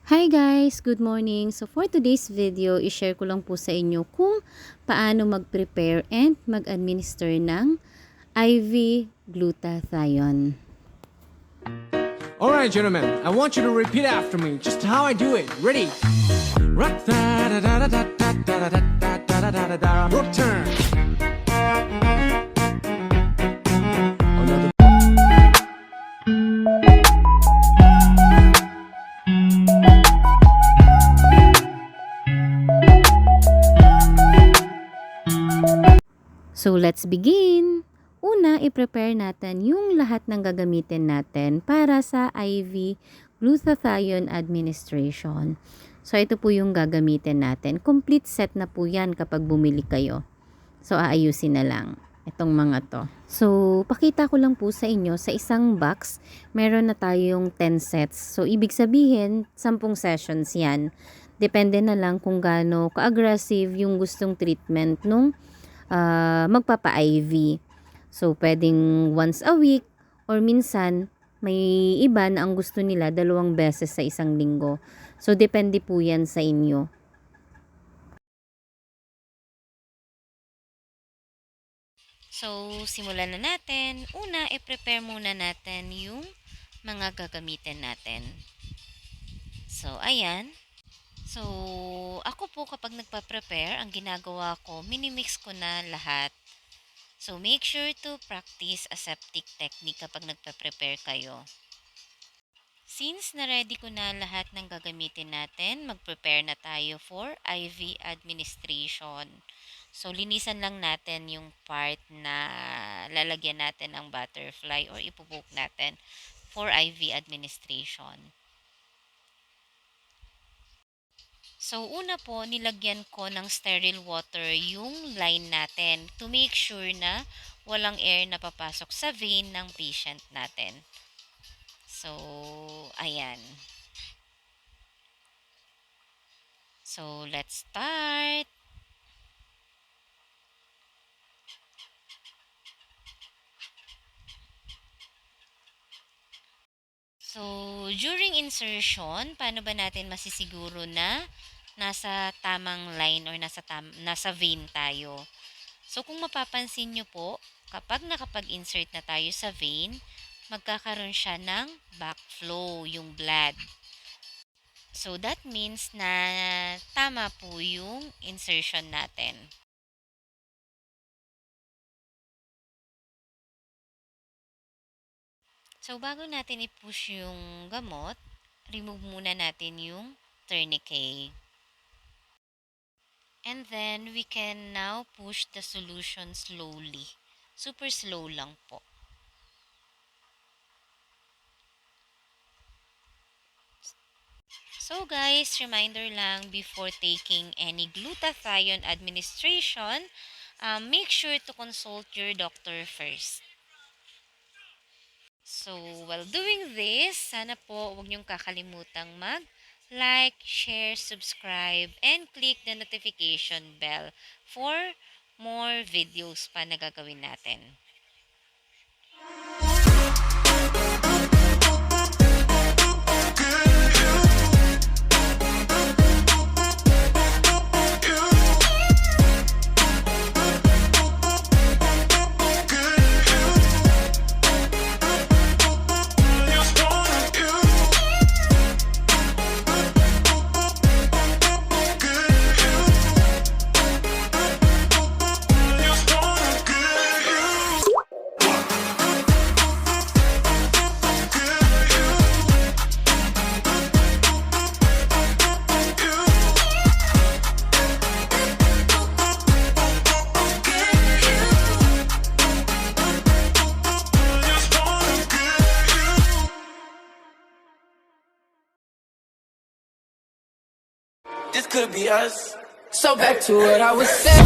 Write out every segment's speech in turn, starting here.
Hi guys! Good morning! So for today's video, i-share ko lang po sa inyo kung paano mag-prepare and mag-administer ng IV glutathione. Alright, gentlemen, I want you to repeat after me, just how I do it. Ready? Rock turn. Another. So let's begin! Una, i-prepare natin yung lahat ng gagamitin natin para sa IV glutathione administration. So ito po yung gagamitin natin. Complete set na po yan kapag bumili kayo. So aayusin na lang itong mga to. So pakita ko lang po sa inyo, sa isang box, meron na tayong 10 sets. So ibig sabihin, 10 sessions yan. Depende na lang kung gaano ka-aggressive yung gustong treatment nung magpapa-IV. So, pwedeng once a week or minsan may iba na ang gusto nila 2 beses sa isang linggo. So, depende po yan sa inyo. So, simulan na natin. Una, i-prepare muna natin yung mga gagamitin natin. So, ayan. So, ako po kapag nagpa-prepare, ang ginagawa ko, minimix ko na lahat. So, make sure to practice aseptic technique kapag nagpa-prepare kayo. Since na-ready ko na lahat ng gagamitin natin, mag-prepare na tayo for IV administration. So, linisan lang natin yung part na lalagyan natin ang butterfly or ipubook natin for IV administration. So, una po, nilagyan ko ng sterile water yung line natin to make sure na walang air na papasok sa vein ng patient natin. So, ayan. So, let's start. So, during insertion, paano ba natin masisiguro na nasa tamang line or nasa vein tayo? So, kung mapapansin nyo po, kapag nakapag-insert na tayo sa vein, magkakaroon siya ng backflow, yung blood. So, that means na tama po yung insertion natin. So, bago natin i-push yung gamot, remove muna natin yung tourniquet. And then, we can now push the solution slowly. Super slow lang po. So guys, reminder lang before taking any glutathione administration, make sure to consult your doctor first. So, while doing this, sana po huwag niyong kakalimutang mag-like, share, subscribe, and click the notification bell for more videos pa na gagawin natin. This could be us. So back to what I was saying.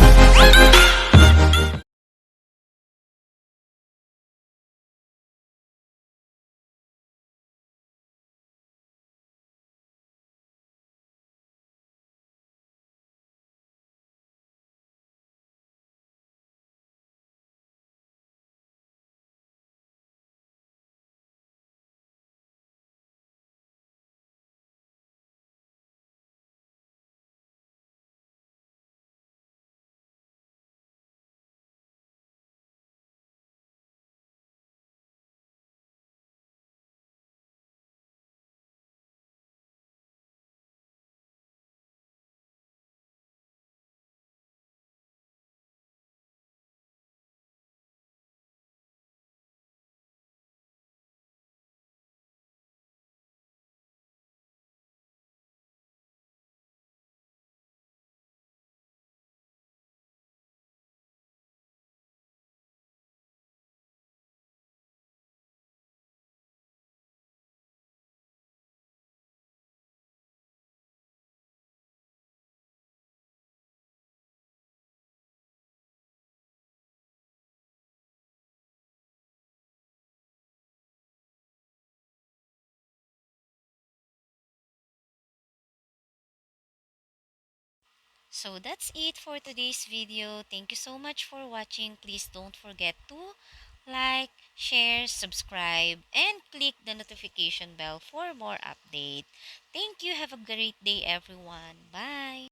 So that's it for today's video. Thank you so much for watching. Please don't forget to like, share, subscribe, and click the notification bell for more update. Thank you. Have a great day, everyone. Bye.